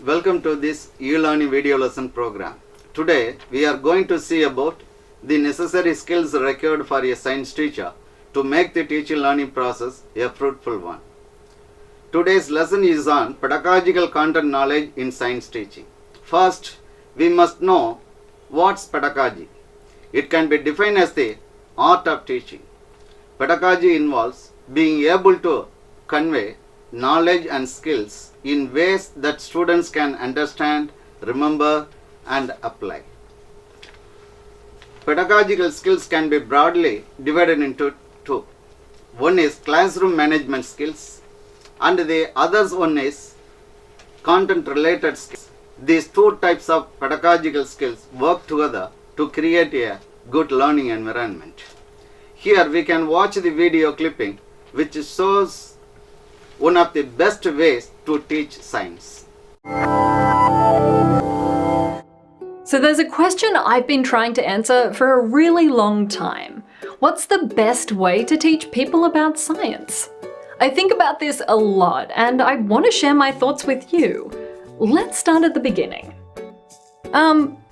welcome to this e-learning video lesson program. Today we are going to see about the necessary skills required for a science teacher to make the teaching learning process a fruitful one. Today's lesson is on pedagogical content knowledge in science teaching. First, we must know what's pedagogy. It can be defined as the art of teaching. Pedagogy involves being able to convey knowledge and skills in ways that students can understand, remember, and apply. Pedagogical skills can be broadly divided into two. One is classroom management skills, and the other one is content-related skills. These two types of pedagogical skills work together to create a good learning environment. Here we can watch the video clipping which shows one of the best ways to teach science. So there's a question I've been trying to answer for a really long time. What's the best way to teach people about science? I think about this a lot and I want to share my thoughts with you. Let's start at the beginning.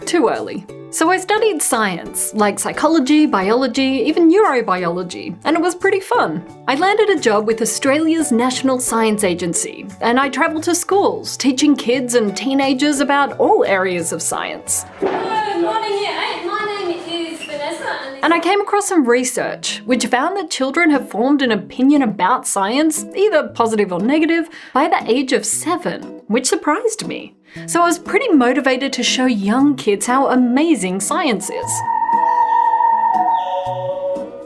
Too early. So I studied science, like psychology, biology, even neurobiology, and it was pretty fun. I landed a job with Australia's National Science Agency, and I travelled to schools, teaching kids and teenagers about all areas of science. Good morning, Year 8. My name is Vanessa. And I came across some research, which found that children have formed an opinion about science, either positive or negative, by the age of 7, which surprised me. So I was pretty motivated to show young kids how amazing science is.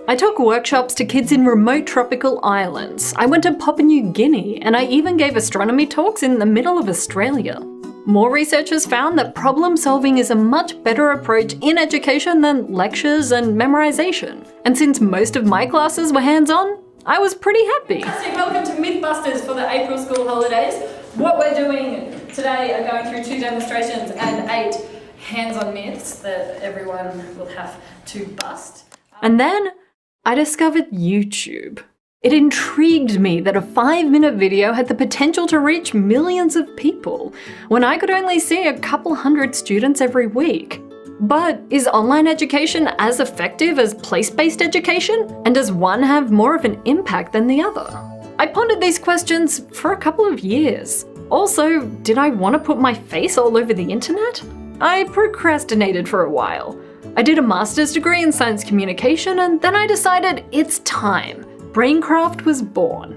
I took workshops to kids in remote tropical islands. I went to Papua New Guinea, and I even gave astronomy talks in the middle of Australia. More researchers found that problem solving is a much better approach in education than lectures and memorization. And since most of my classes were hands-on, I was pretty happy. Welcome to Mythbusters for the April school holidays. What we're doing today are going through 2 demonstrations and 8 hands-on myths that everyone will have to bust. And then I discovered YouTube. It intrigued me that a 5-minute video had the potential to reach millions of people, when I could only see a couple hundred students every week. But is online education as effective as place-based education? And does one have more of an impact than the other? I pondered these questions for a couple of years. Also, did I want to put my face all over the internet? I procrastinated for a while. I did a master's degree in science communication, and then I decided it's time. Braincraft was born.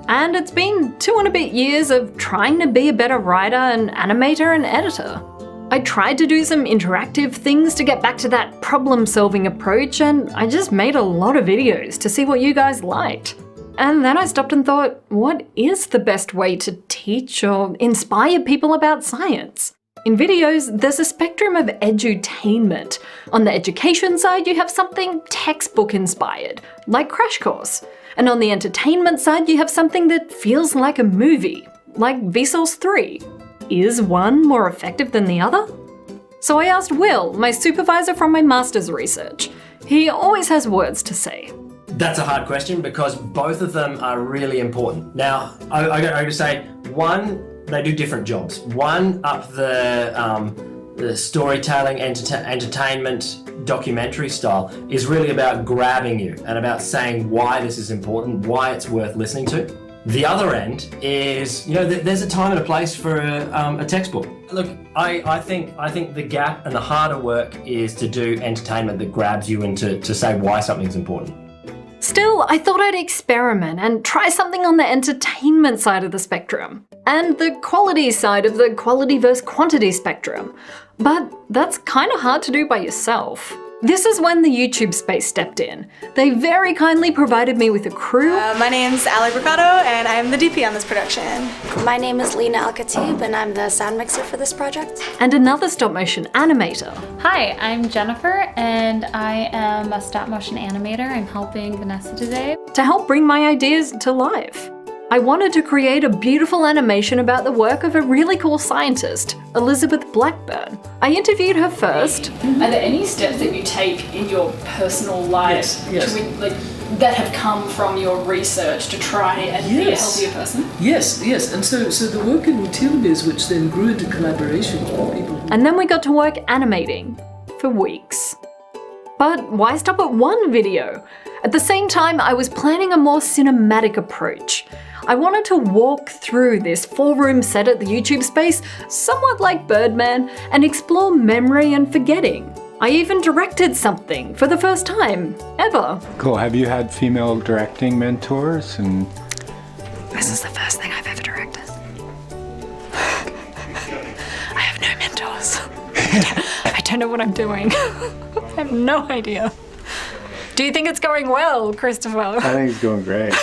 And it's been 2 and a bit years of trying to be a better writer and animator and editor. I tried to do some interactive things to get back to that problem-solving approach, and I just made a lot of videos to see what you guys liked. And then I stopped and thought, what is the best way to teach or inspire people about science? In videos, there's a spectrum of edutainment. On the education side, you have something textbook-inspired, like Crash Course. And on the entertainment side, you have something that feels like a movie, like Vsauce 3. Is one more effective than the other? So I asked Will, my supervisor from my master's research. He always has words to say. That's a hard question because both of them are really important. Now, I got to say, one, they do different jobs. One up the storytelling, entertainment, documentary style is really about grabbing you and about saying why this is important, why it's worth listening to. The other end is, there's a time and a place for a textbook. Look, I think the gap and the harder work is to do entertainment that grabs you and to say why something's important. Still, I thought I'd experiment and try something on the entertainment side of the spectrum, and the quality side of the quality versus quantity spectrum. But that's kind of hard to do by yourself. This is when the YouTube space stepped in. They very kindly provided me with a crew. My name's Ali Bricado and I'm the DP on this production. My name is Lena Al-Khatib and I'm the sound mixer for this project. And another stop-motion animator. Hi, I'm Jennifer and I am a stop-motion animator. I'm helping Vanessa today. To help bring my ideas to life. I wanted to create a beautiful animation about the work of a really cool scientist, Elizabeth Blackburn. I interviewed her first. Are there any steps that you take in your personal life Yes. to that have come from your research to try and be a Yes. healthier person? Yes, yes. And so the work in telomeres, which then grew into collaboration with people who And then we got to work animating for weeks. But why stop at one video? At the same time, I was planning a more cinematic approach. I wanted to walk through this 4-room set at the YouTube space, somewhat like Birdman, and explore memory and forgetting. I even directed something for the first time, ever. Cool. Have you had female directing mentors? And This is the first thing I've ever directed. I have no mentors. I don't know what I'm doing. I have no idea. Do you think it's going well, Christopher? I think it's going great.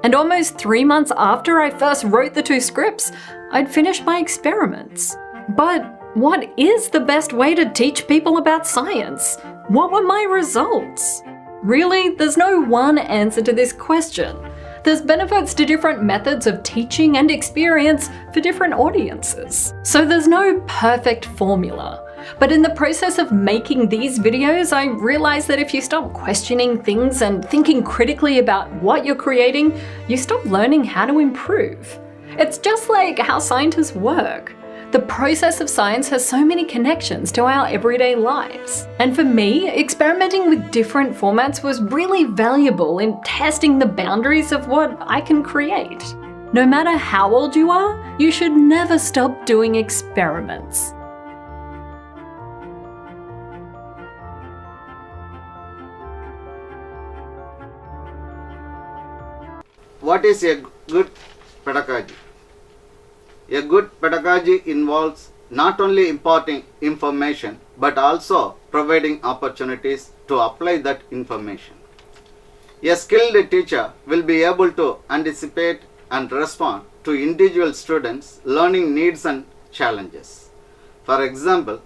And almost 3 months after I first wrote the 2 scripts, I'd finished my experiments. But what is the best way to teach people about science? What were my results? Really, there's no one answer to this question. There's benefits to different methods of teaching and experience for different audiences. So there's no perfect formula. But in the process of making these videos, I realized that if you stop questioning things and thinking critically about what you're creating, you stop learning how to improve. It's just like how scientists work. The process of science has so many connections to our everyday lives. And for me, experimenting with different formats was really valuable in testing the boundaries of what I can create. No matter how old you are, you should never stop doing experiments. What is a good pedagogy? A good pedagogy involves not only imparting information but also providing opportunities to apply that information. A skilled teacher will be able to anticipate and respond to individual students' learning needs and challenges. For example,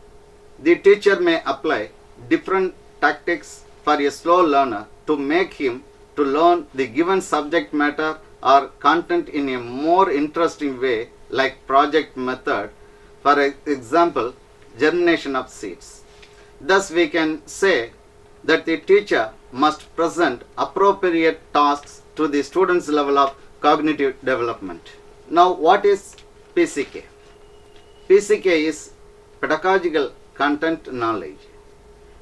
the teacher may apply different tactics for a slow learner to make him to learn the given subject matter or content in a more interesting way, like project method, for example, germination of seeds. Thus, we can say that the teacher must present appropriate tasks to the student's level of cognitive development. Now, what is PCK? PCK is pedagogical content knowledge.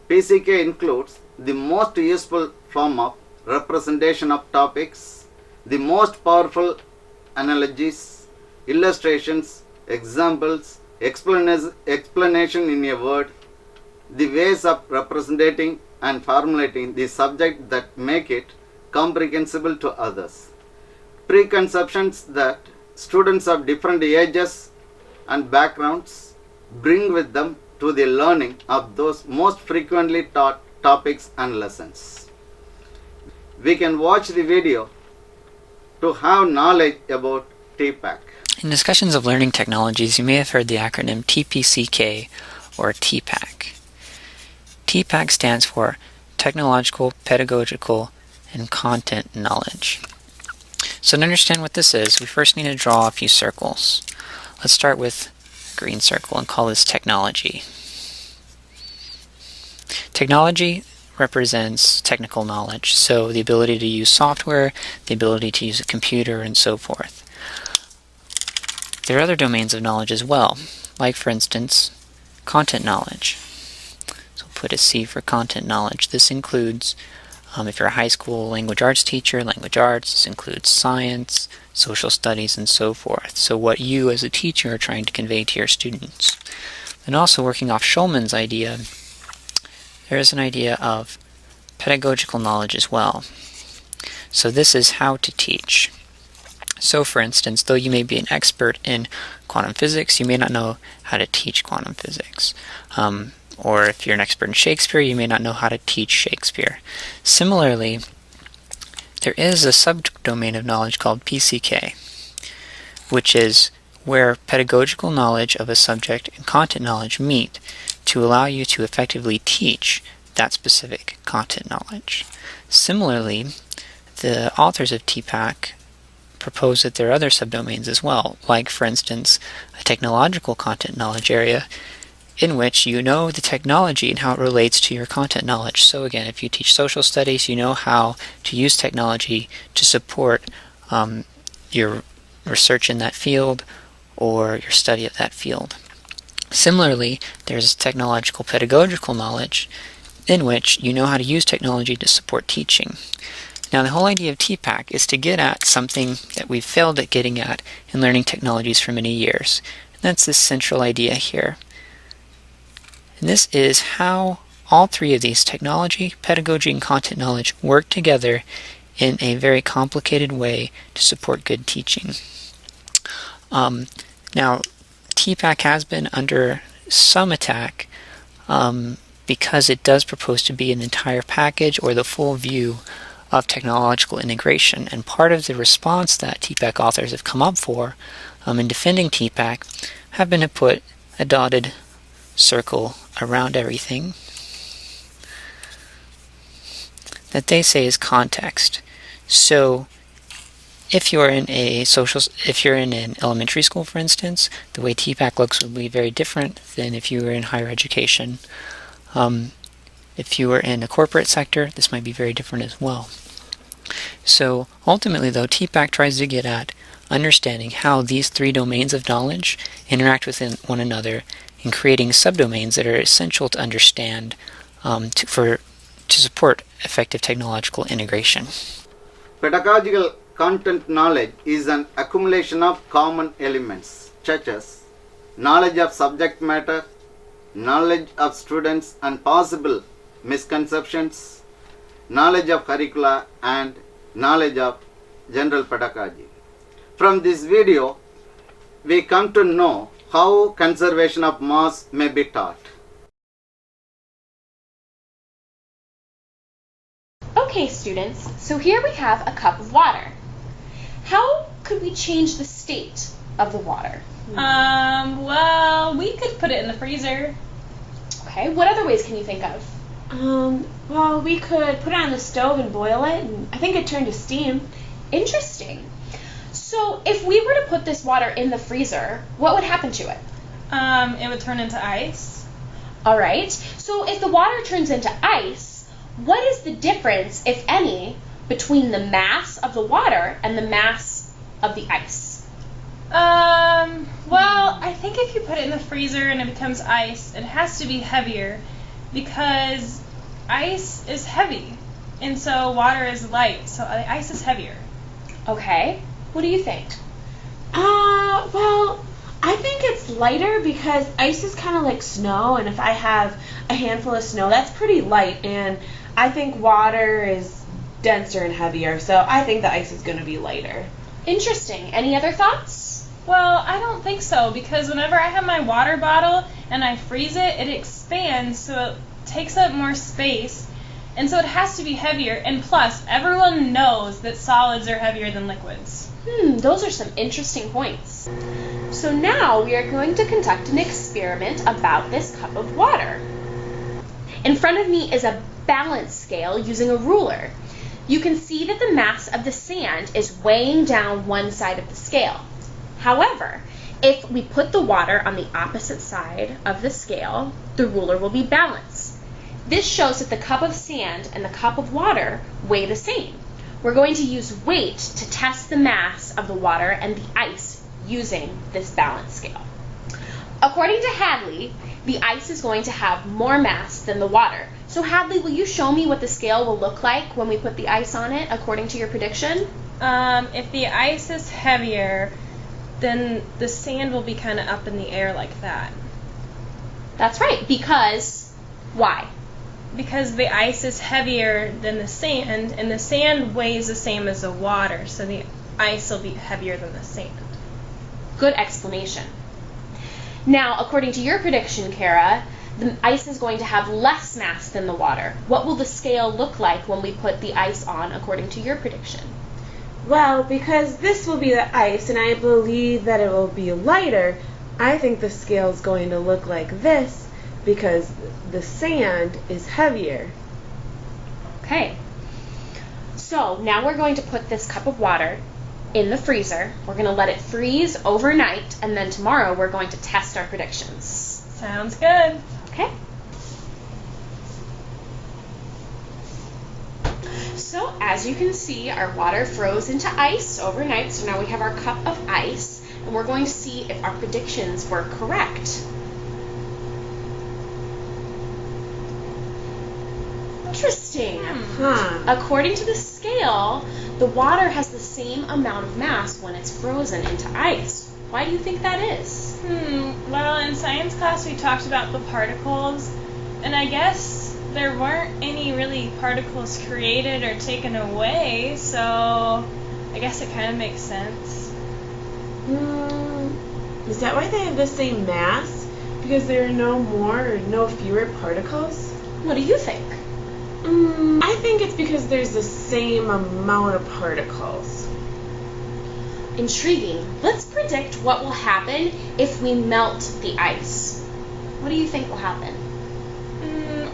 PCK includes the most useful form of representation of topics, the most powerful analogies, illustrations, examples, explanation in a word, the ways of representing and formulating the subject that make it comprehensible to others. Preconceptions that students of different ages and backgrounds bring with them to the learning of those most frequently taught topics and lessons. We can watch the video to have knowledge about TPAC. In discussions of learning technologies, you may have heard the acronym TPCK or TPAC. TPAC stands for Technological, Pedagogical, and Content Knowledge. So to understand what this is, we first need to draw a few circles. Let's start with a green circle and call this technology. Technology represents technical knowledge, so the ability to use software, the ability to use a computer, and so forth. There are other domains of knowledge as well, like for instance, content knowledge. So we'll put a C for content knowledge. This includes, if you're a high school language arts teacher, language arts. This includes science, social studies, and so forth. So what you as a teacher are trying to convey to your students. And also working off Schulman's idea, there is an idea of pedagogical knowledge as well. So this is how to teach. So for instance, though you may be an expert in quantum physics, you may not know how to teach quantum physics. Or if you're an expert in Shakespeare, you may not know how to teach Shakespeare. Similarly, there is a subdomain of knowledge called PCK, which is where pedagogical knowledge of a subject and content knowledge meet to allow you to effectively teach that specific content knowledge. Similarly, the authors of TPAC propose that there are other subdomains as well, like for instance, a technological content knowledge area in which you know the technology and how it relates to your content knowledge. So again, if you teach social studies, you know how to use technology to support your research in that field or your study of that field. Similarly, there's technological pedagogical knowledge in which you know how to use technology to support teaching. Now, the whole idea of TPAC is to get at something that we've failed at getting at in learning technologies for many years. And that's this central idea here. And this is how all three of these, technology, pedagogy, and content knowledge, work together in a very complicated way to support good teaching. Now, TPAC has been under some attack because it does propose to be an entire package or the full view of technological integration. And part of the response that TPAC authors have come up for in defending TPAC have been to put a dotted circle around everything that they say is context. So if you're in an elementary school, for instance, the way TPAC looks would be very different than if you were in higher education. If you were in a corporate sector, this might be very different as well. So ultimately, though, TPAC tries to get at understanding how these three domains of knowledge interact with one another and creating subdomains that are essential to understand to support effective technological integration. Pedagogical content knowledge is an accumulation of common elements such as knowledge of subject matter, knowledge of students and possible misconceptions, knowledge of curricula, and knowledge of general pedagogy. From this video, we come to know how conservation of mass may be taught. Okay, students, so here we have a cup of water. How could we change the state of the water? Well, we could put it in the freezer. Okay, what other ways can you think of? Well, we could put it on the stove and boil it, and I think it'd turn to steam. Interesting. So if we were to put this water in the freezer, what would happen to it? It would turn into ice. All right, so if the water turns into ice, what is the difference, if any, between the mass of the water and the mass of the ice? Well, I think if you put it in the freezer and it becomes ice, it has to be heavier because ice is heavy and so water is light, so the ice is heavier. Okay, what do you think? Well, I think it's lighter because ice is kind of like snow, and if I have a handful of snow, that's pretty light, and I think water is denser and heavier, so I think the ice is going to be lighter. Interesting. Any other thoughts? Well, I don't think so, because whenever I have my water bottle and I freeze it, it expands, so it takes up more space, and so it has to be heavier, and plus, everyone knows that solids are heavier than liquids. Those are some interesting points. So now we are going to conduct an experiment about this cup of water. In front of me is a balance scale using a ruler. You can see that the mass of the sand is weighing down one side of the scale. However, if we put the water on the opposite side of the scale, the ruler will be balanced. This shows that the cup of sand and the cup of water weigh the same. We're going to use weight to test the mass of the water and the ice using this balance scale. According to Hadley, the ice is going to have more mass than the water. So Hadley, will you show me what the scale will look like when we put the ice on it, according to your prediction? If the ice is heavier, then the sand will be kind of up in the air like that. That's right, because why? Because the ice is heavier than the sand, and the sand weighs the same as the water, so the ice will be heavier than the sand. Good explanation. Now, according to your prediction, Kara, the ice is going to have less mass than the water. What will the scale look like when we put the ice on, according to your prediction? Well, because this will be the ice, and I believe that it will be lighter, I think the scale is going to look like this, because the sand is heavier. Okay. So now we're going to put this cup of water in the freezer. We're going to let it freeze overnight, and then tomorrow we're going to test our predictions. Sounds good. Okay. So as you can see, our water froze into ice overnight, so now we have our cup of ice, and we're going to see if our predictions were correct. Interesting. According to the scale, the water has the same amount of mass when it's frozen into ice. Why do you think that is? Well, in science class we talked about the particles, and I guess there weren't any really particles created or taken away, so I guess it kind of makes sense. Is that why they have the same mass? Because there are no more or no fewer particles? What do you think? I think it's because there's the same amount of particles. Intriguing. Let's predict what will happen if we melt the ice. What do you think will happen?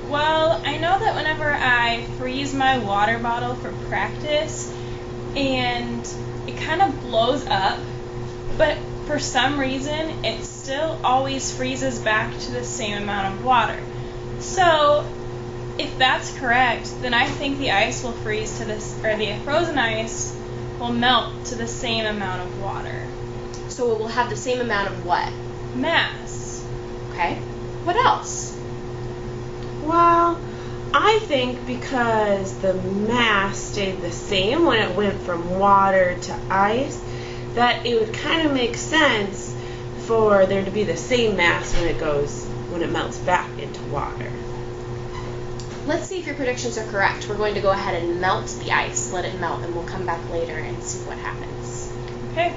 Well, I know that whenever I freeze my water bottle for practice, and it kind of blows up, but for some reason it still always freezes back to the same amount of water. So if that's correct, then I think the ice will freeze to this, or the frozen ice will melt to the same amount of water. So it will have the same amount of what? Mass. Okay. What else? Well, I think because the mass stayed the same when it went from water to ice, that it would kind of make sense for there to be the same mass when it melts back into water. Let's see if your predictions are correct. We're going to go ahead and melt the ice, let it melt, and we'll come back later and see what happens. Okay.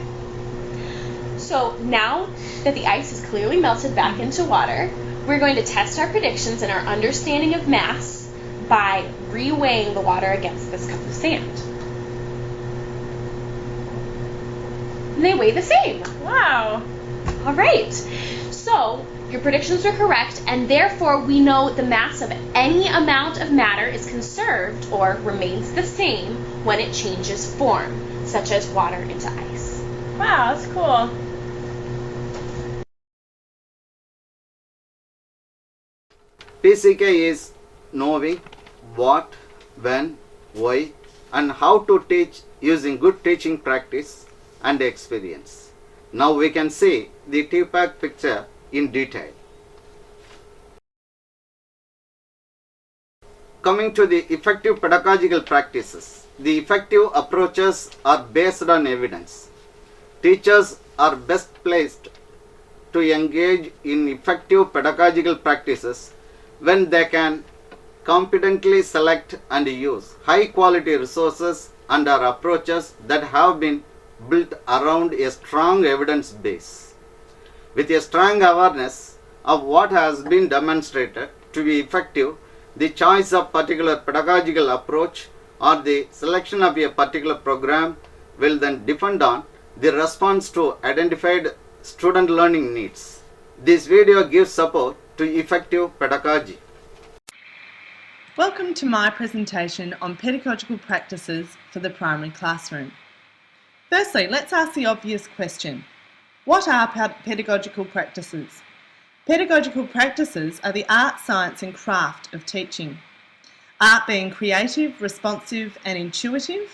So now that the ice is clearly melted back into water, we're going to test our predictions and our understanding of mass by reweighing the water against this cup of sand. And they weigh the same. Wow. All right. So your predictions are correct, and therefore we know the mass of any amount of matter is conserved or remains the same when it changes form, such as water into ice. Wow, that's cool. PCK is knowing what, when, why, and how to teach using good teaching practice and experience. Now we can see the TPAC picture in detail. Coming to the effective pedagogical practices, the effective approaches are based on evidence. Teachers are best placed to engage in effective pedagogical practices when they can competently select and use high quality resources and or approaches that have been built around a strong evidence base. With a strong awareness of what has been demonstrated to be effective, the choice of particular pedagogical approach or the selection of a particular program will then depend on the response to identified student learning needs. This video gives support to effective pedagogy. Welcome to my presentation on pedagogical practices for the primary classroom. Firstly, let's ask the obvious question. What are pedagogical practices? Pedagogical practices are the art, science and craft of teaching. Art being creative, responsive and intuitive.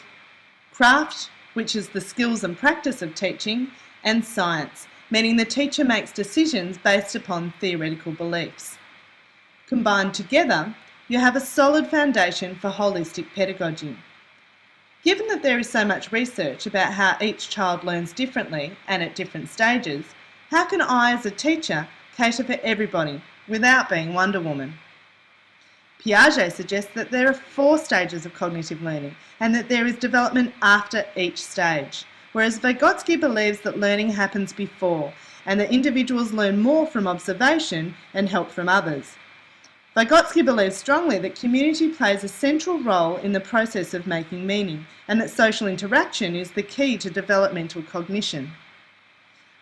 Craft, which is the skills and practice of teaching. And science, meaning the teacher makes decisions based upon theoretical beliefs. Combined together, you have a solid foundation for holistic pedagogy. Given that there is so much research about how each child learns differently and at different stages, how can I as a teacher cater for everybody without being Wonder Woman? Piaget suggests that there are 4 stages of cognitive learning and that there is development after each stage, whereas Vygotsky believes that learning happens before and that individuals learn more from observation and help from others. Vygotsky believes strongly that community plays a central role in the process of making meaning and that social interaction is the key to developmental cognition.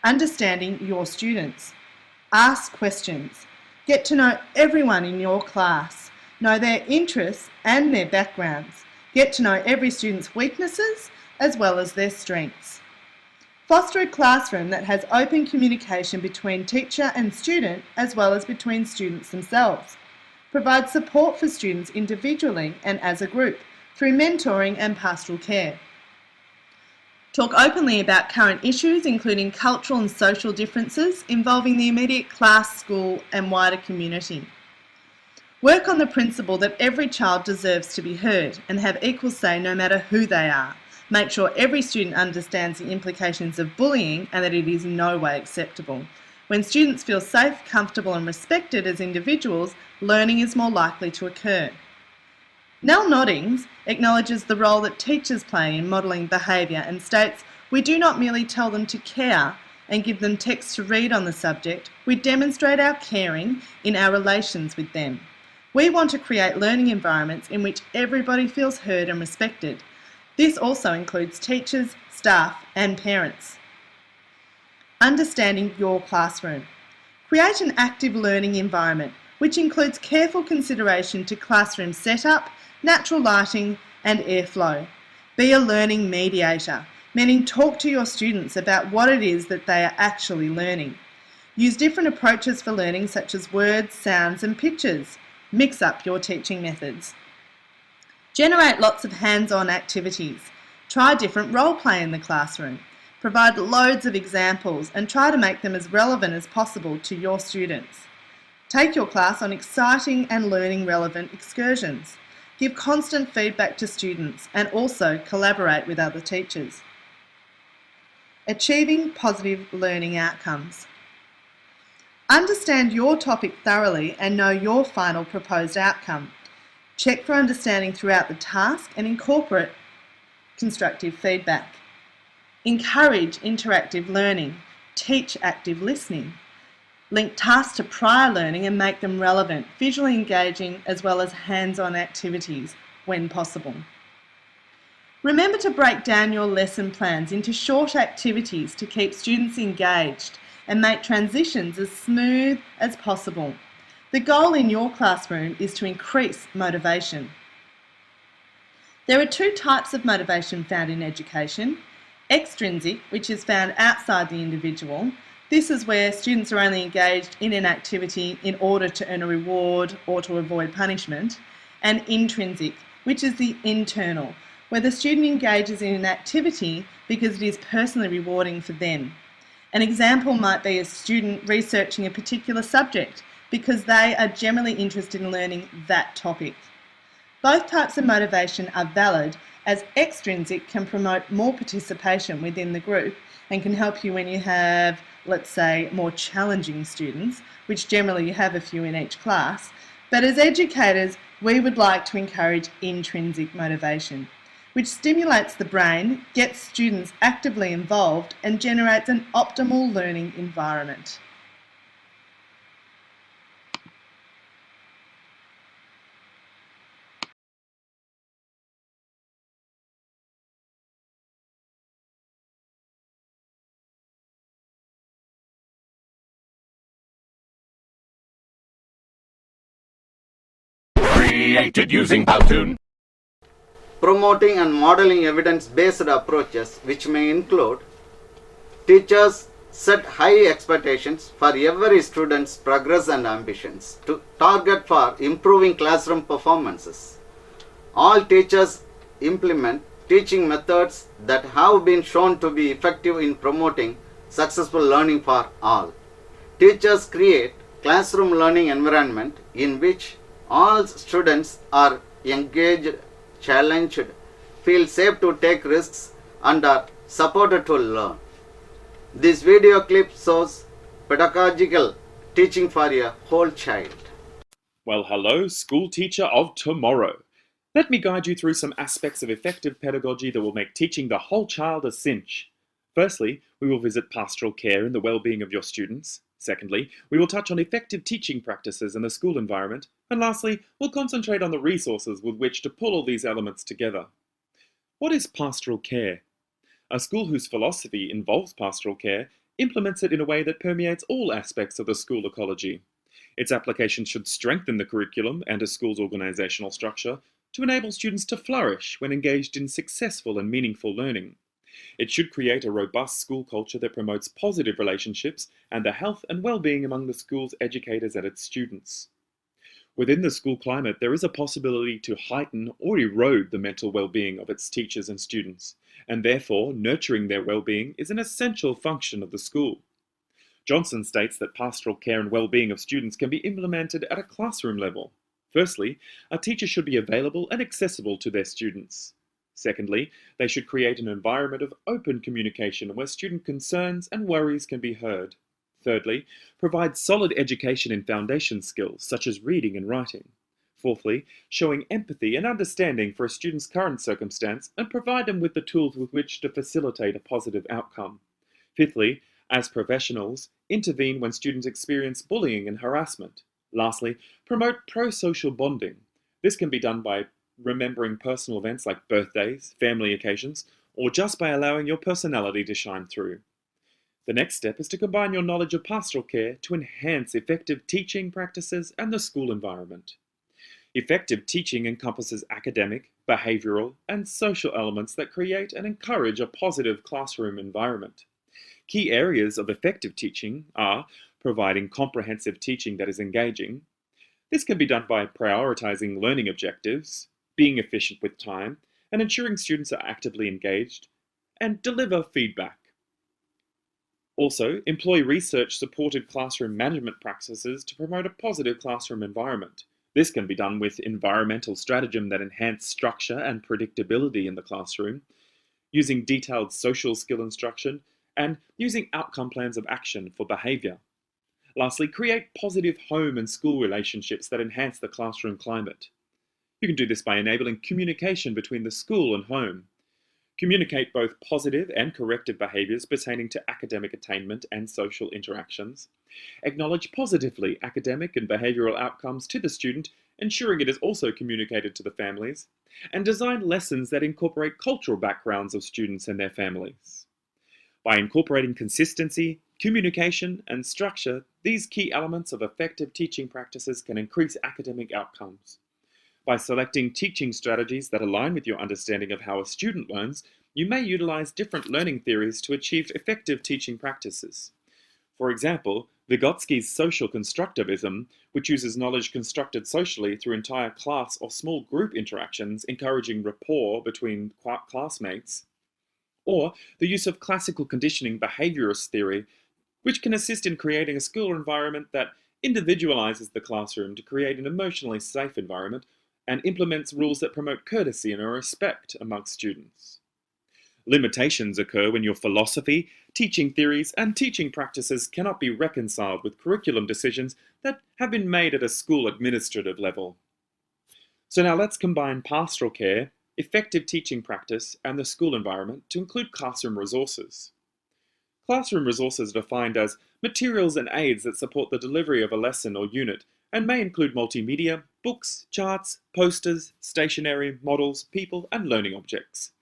Understanding your students. Ask questions. Get to know everyone in your class. Know their interests and their backgrounds. Get to know every student's weaknesses as well as their strengths. Foster a classroom that has open communication between teacher and student as well as between students themselves. Provide support for students individually and as a group through mentoring and pastoral care. Talk openly about current issues including cultural and social differences involving the immediate class, school and wider community. Work on the principle that every child deserves to be heard and have equal say no matter who they are. Make sure every student understands the implications of bullying and that it is in no way acceptable. When students feel safe, comfortable and respected as individuals, learning is more likely to occur. Nell Noddings acknowledges the role that teachers play in modelling behaviour and states, "We do not merely tell them to care and give them text to read on the subject, we demonstrate our caring in our relations with them. We want to create learning environments in which everybody feels heard and respected. This also includes teachers, staff and parents." Understanding your classroom. Create an active learning environment which includes careful consideration to classroom setup, natural lighting and airflow. Be a learning mediator, meaning talk to your students about what it is that they are actually learning. Use different approaches for learning such as words, sounds and pictures. Mix up your teaching methods. Generate lots of hands-on activities. Try different role play in the classroom. Provide loads of examples and try to make them as relevant as possible to your students. Take your class on exciting and learning relevant excursions. Give constant feedback to students and also collaborate with other teachers. Achieving positive learning outcomes. Understand your topic thoroughly and know your final proposed outcome. Check for understanding throughout the task and incorporate constructive feedback. Encourage interactive learning. Teach active listening. Link tasks to prior learning and make them relevant, visually engaging as well as hands-on activities when possible. Remember to break down your lesson plans into short activities to keep students engaged and make transitions as smooth as possible. The goal in your classroom is to increase motivation. There are two types of motivation found in education. Extrinsic, which is found outside the individual. This is where students are only engaged in an activity in order to earn a reward or to avoid punishment. And intrinsic, which is the internal, where the student engages in an activity because it is personally rewarding for them. An example might be a student researching a particular subject because they are generally interested in learning that topic. Both types of motivation are valid, as extrinsic can promote more participation within the group and can help you when you have, let's say, more challenging students, which generally you have a few in each class. But as educators, we would like to encourage intrinsic motivation, which stimulates the brain, gets students actively involved and generates an optimal learning environment. Created using Powtoon. Promoting and modeling evidence-based approaches, which may include teachers set high expectations for every student's progress and ambitions to target for improving classroom performances. All teachers implement teaching methods that have been shown to be effective in promoting successful learning for all. Teachers create classroom learning environment in which all students are engaged, challenged, feel safe to take risks and are supported to learn. This video clip shows pedagogical teaching for a whole child. Well, hello, school teacher of tomorrow. Let me guide you through some aspects of effective pedagogy that will make teaching the whole child a cinch. Firstly, we will visit pastoral care and the well-being of your students. Secondly, we will touch on effective teaching practices in the school environment. And lastly, we'll concentrate on the resources with which to pull all these elements together. What is pastoral care? A school whose philosophy involves pastoral care implements it in a way that permeates all aspects of the school ecology. Its application should strengthen the curriculum and a school's organizational structure to enable students to flourish when engaged in successful and meaningful learning. It should create a robust school culture that promotes positive relationships and the health and well-being among the school's educators and its students. Within the school climate, there is a possibility to heighten or erode the mental well-being of its teachers and students, and therefore nurturing their well-being is an essential function of the school. Johnson states that pastoral care and well-being of students can be implemented at a classroom level. Firstly, a teacher should be available and accessible to their students. Secondly, they should create an environment of open communication where student concerns and worries can be heard. Thirdly, provide solid education in foundation skills such as reading and writing. Fourthly, showing empathy and understanding for a student's current circumstance and provide them with the tools with which to facilitate a positive outcome. Fifthly, as professionals, intervene when students experience bullying and harassment. Lastly, promote pro-social bonding. This can be done by remembering personal events like birthdays, family occasions, or just by allowing your personality to shine through. The next step is to combine your knowledge of pastoral care to enhance effective teaching practices and the school environment. Effective teaching encompasses academic, behavioral, and social elements that create and encourage a positive classroom environment. Key areas of effective teaching are providing comprehensive teaching that is engaging. This can be done by prioritizing learning objectives, being efficient with time, and ensuring students are actively engaged, and deliver feedback. Also, employ research-supported classroom management practices to promote a positive classroom environment. This can be done with environmental stratagem that enhance structure and predictability in the classroom, using detailed social skill instruction, and using outcome plans of action for behavior. Lastly, create positive home and school relationships that enhance the classroom climate. You can do this by enabling communication between the school and home. Communicate both positive and corrective behaviors pertaining to academic attainment and social interactions. Acknowledge positively academic and behavioral outcomes to the student, ensuring it is also communicated to the families. And design lessons that incorporate cultural backgrounds of students and their families. By incorporating consistency, communication, and structure, these key elements of effective teaching practices can increase academic outcomes. By selecting teaching strategies that align with your understanding of how a student learns, you may utilize different learning theories to achieve effective teaching practices. For example, Vygotsky's social constructivism, which uses knowledge constructed socially through entire class or small group interactions, encouraging rapport between classmates, or the use of classical conditioning behaviorist theory, which can assist in creating a school environment that individualizes the classroom to create an emotionally safe environment and implements rules that promote courtesy and respect amongst students. Limitations occur when your philosophy, teaching theories, and teaching practices cannot be reconciled with curriculum decisions that have been made at a school administrative level. So now let's combine pastoral care, effective teaching practice, and the school environment to include classroom resources. Classroom resources are defined as materials and aids that support the delivery of a lesson or unit and may include multimedia, books, charts, posters, stationery, models, people, and learning objects.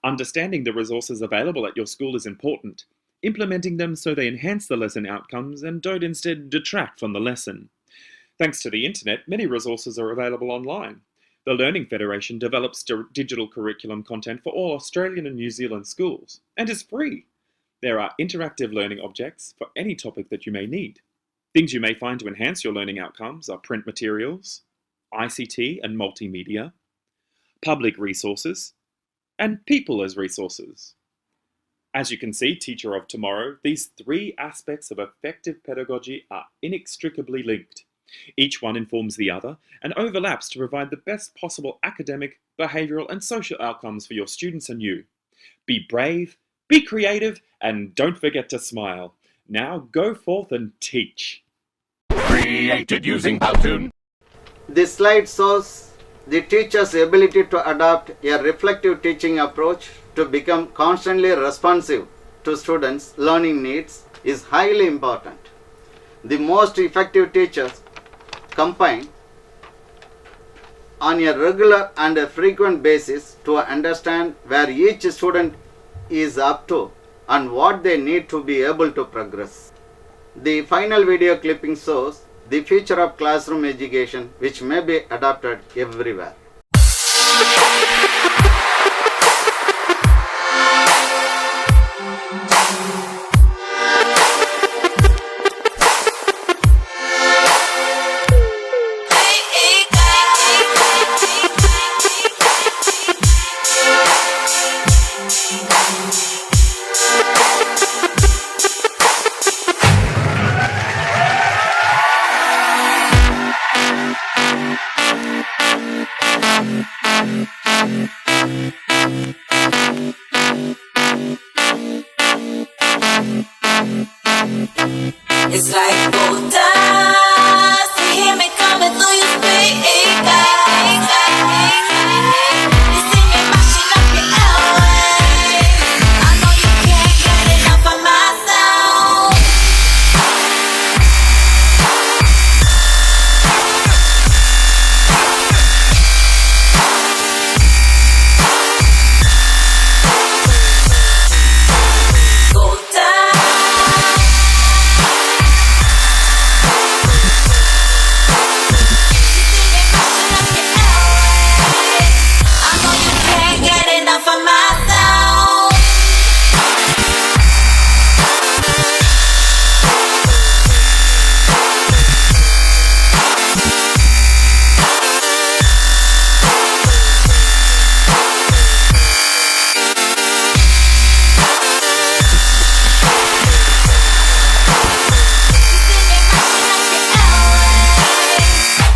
Understanding the resources available at your school is important, implementing them so they enhance the lesson outcomes and don't instead detract from the lesson. Thanks to the internet, many resources are available online. The Learning Federation develops digital curriculum content for all Australian and New Zealand schools, and is free. There are interactive learning objects for any topic that you may need. Things you may find to enhance your learning outcomes are print materials, ICT and multimedia, public resources, and people as resources. As you can see, Teacher of Tomorrow, these three aspects of effective pedagogy are inextricably linked. Each one informs the other and overlaps to provide the best possible academic, behavioral, and social outcomes for your students and you. Be brave, be creative, and don't forget to smile. Now go forth and teach. Created using Powtoon. This slide shows the teacher's ability to adopt a reflective teaching approach to become constantly responsive to students' learning needs is highly important. The most effective teachers combine on a regular and a frequent basis to understand where each student is up to and what they need to be able to progress. The final video clipping shows the future of classroom education, which may be adopted everywhere. It's like gold dust. You hear me coming through your speakers. You see me mashing up your airwaves. I know you can't get enough of my sound. Gold dust. Can't get enough of my sound.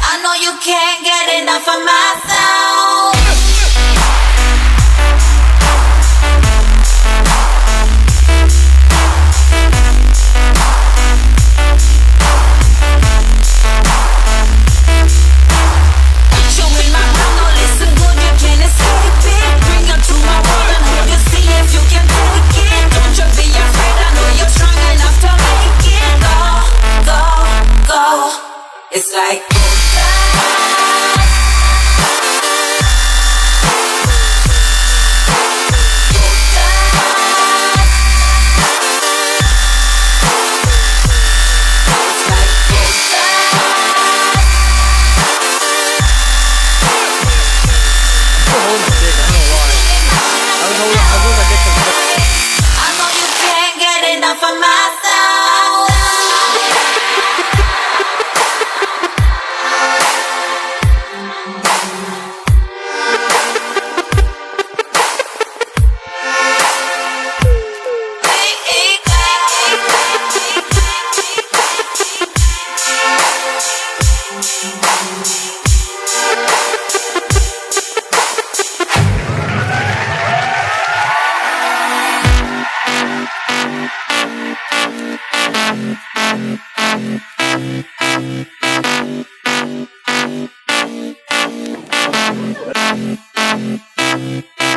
I know you can't get enough of my sound. Showing my power, no listen good, you can't escape it. Bring her to my world and hold you, see if you can take it. Don't you be afraid, I know you're strong enough to make it. Go, go, go. It's like gold dust. Gold dust. It's like gold dust. I know you can't get enough of my sound.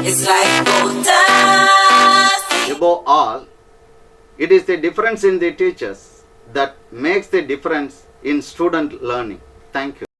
It's like gold dust. Above all, it is the difference in the teachers that makes the difference in student learning. Thank you.